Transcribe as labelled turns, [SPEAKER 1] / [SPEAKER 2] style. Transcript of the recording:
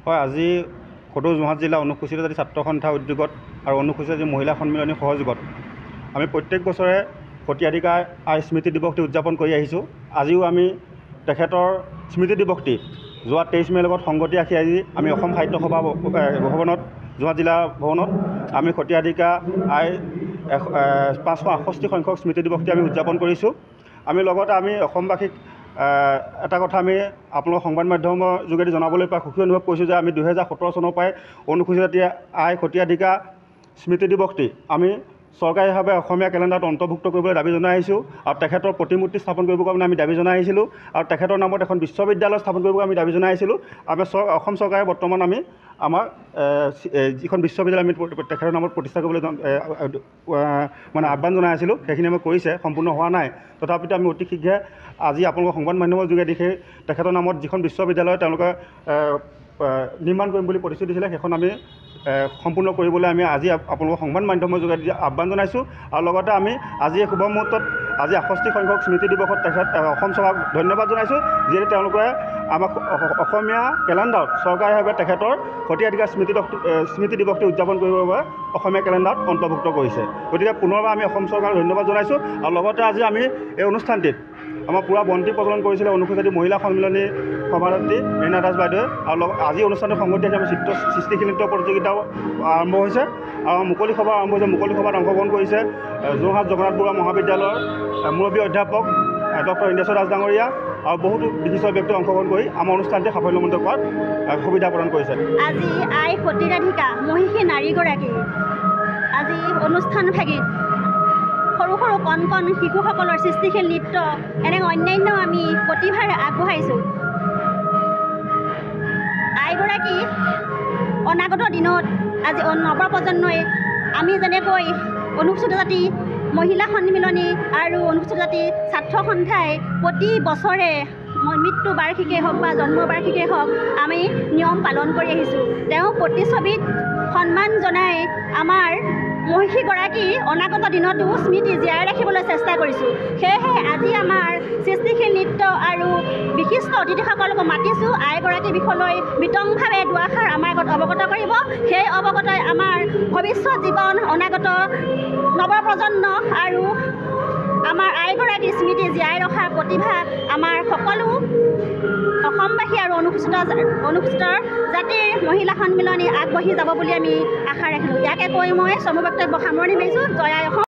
[SPEAKER 1] হয়, আজি সদৌ যোৰহাট জিলা অনুসূচিত জাতি ছাত্ৰ সন্থা উদ্যোগত আৰু অনুসূচিত জাতি মহিলা সন্মিলনী সহযোগত আমি প্ৰত্যেক বছৰে সতীয়াধিকাৰ আই স্মৃতি দিৱসটি উদযাপন কৰি আহিছোঁ। আজিও আমি তেখেতৰ স্মৃতি দিৱসটি যোৱা 23 মে'ৰ লগত সংগতি ৰাখি আজি আমি অসম সাহিত্য সভা ভৱনত যোৰহাট জিলা ভৱনত আমি সতীয়াধিকাৰ আই 568 সংখ্যক স্মৃতি দিৱসটি আমি উদযাপন কৰিছোঁ। আমি লগতে আমি অসমবাসীক এটা কথা আমি আপোনালোকৰ সংবাদ মাধ্যমৰ যোগেদি জনাবলৈ পাই সুখী অনুভৱ কৰিছোঁ যে আমি 2017 চনৰ পৰাই অনুসূচিত জাতি আই সতীয়াধিকাৰ স্মৃতি দিৱসটি আমি চৰকাৰীভাৱে অসমীয়া কেলেণ্ডাৰত অন্তৰ্ভুক্ত কৰিবলৈ দাবী জনাই আহিছোঁ আৰু তেখেতৰ প্ৰতিমূৰ্তি স্থাপন কৰিবৰ কাৰণে আমি দাবী জনাই আহিছিলোঁ আৰু তেখেতৰ নামত এখন বিশ্ববিদ্যালয় স্থাপন কৰিবৰ আমি দাবী জনাই আহিছিলোঁ। আমি অসম চৰকাৰে বৰ্তমান আমি আমাৰ যিখন বিশ্ববিদ্যালয় আমি তেখেতৰ নামত প্ৰতিষ্ঠা কৰিবলৈ মানে আহ্বান জনাই আছিলোঁ, সেইখিনি আমি কৰিছে, সম্পূৰ্ণ হোৱা নাই। তথাপিতো আমি অতি শীঘ্ৰে আজি আপোনালোকৰ সংবাদ মাধ্যমৰ যোগেদি সেই তেখেতৰ নামত যিখন বিশ্ববিদ্যালয় তেওঁলোকে নিৰ্মাণ কৰিম বুলি প্ৰতিশ্ৰুতি দিছিলে সেইখন আমি সম্পূৰ্ণ কৰিবলৈ আমি আজি আপোনালোকৰ সংবাদ মাধ্যমৰ যোগেদি আহ্বান জনাইছোঁ। আৰু লগতে আমি আজি এই শুভ মুহূৰ্তত আজি 68 সংখ্যক স্মৃতি দিৱসত তেখেত অসম চৰকাৰক ধন্যবাদ জনাইছোঁ, যিহেতু তেওঁলোকে আমাক অসমীয়া কেলেণ্ডাৰত চৰকাৰীভাৱে তেখেতৰ সতীয়াধিকাৰ স্মৃতি দিৱসটি উদযাপন কৰিবৰ বাবে অসমীয়া কেলেণ্ডাৰত অন্তৰ্ভুক্ত কৰিছে। গতিকে পুনৰবাৰ আমি অসম চৰকাৰক ধন্যবাদ জনাইছোঁ। আৰু লগতে আজি আমি এই অনুষ্ঠানটিত আমাৰ পূৰা বন্তি প্ৰজ্বলন কৰিছিলে অনুসূচিত জাতি মহিলা সন্মিলনী সভানেত্ৰী ৰীণা দাস বাইদেৱে। আৰু আজি অনুষ্ঠানত সংগতি ৰাখি আমি সৃষ্টিশীল নৃত্য প্ৰতিযোগিতাও আৰম্ভ হৈছে আৰু মুকলি সভা আৰম্ভ হৈছে। মুকলি সভাত অংশগ্ৰহণ কৰিছে যোৰহাট জগন্নাথ বৰুৱা মহাবিদ্যালয়ৰ মুৰব্বী অধ্যাপক ডক্টৰ ইন্দ্ৰেশ্বৰ দাস ডাঙৰীয়া আৰু বহুতো বিশিষ্ট ব্যক্তিয়ে অংশগ্ৰহণ কৰি আমাৰ অনুষ্ঠানটি সাফল্যমণ্ডিত কৰাত সুবিধা প্ৰদান কৰিছে।
[SPEAKER 2] আজি আই সতীয়াধিকাৰ মহিষী নাৰীগৰাকী আজি অনুষ্ঠান ভাগিত সৰু সৰু কণ কণ শিশুসকলৰ সৃষ্টিশীল নৃত্য এনে অন্যান্য আমি প্ৰতিভাৰে আগবঢ়াইছোঁ। আইগৰাকী অনাগত দিনত আজি নৱপ্ৰজন্মই আমি যেনেকৈ অনুসূচিত জাতি মহিলা সন্মিলনী আৰু অনুসূচিত জাতি ছাত্ৰ সন্থাই প্ৰতি বছৰে মৃত্যু বাৰ্ষিকীয়ে হওক বা জন্ম বাৰ্ষিকীয়ে হওক আমি নিয়ম পালন কৰি আহিছোঁ। তেওঁ প্ৰতিচ্ছবিত সন্মান জনাই আমাৰ মহিষীগৰাকী অনাগত দিনতো স্মৃতি জীয়াই ৰাখিবলৈ চেষ্টা কৰিছোঁ। সেয়েহে আজি আমাৰ সৃষ্টিশীল নৃত্য আৰু বিশিষ্ট অতিথিসকলকো মাতিছোঁ আইগৰাকীৰ বিষয়লৈ বিতংভাৱে দুআষাৰ আমাৰ আগত অৱগত কৰিব। সেই অৱগতই আমাৰ ভৱিষ্যত জীৱন অনাগত নৱপ্ৰজন্ম আৰু আমাৰ আইগৰাকীৰ স্মৃতি জীয়াই ৰখাৰ প্ৰতিভা আমাৰ সকলো অসমবাসী আৰু অনুসূচিত জাতিৰ মহিলা সন্মিলনী আগবাঢ়ি যাব বুলি আমি আশা ৰাখিলোঁ। ইয়াকে কৈ মই চমু বক্তব্য সামৰণি মাৰিছোঁ। জয় আই অসম।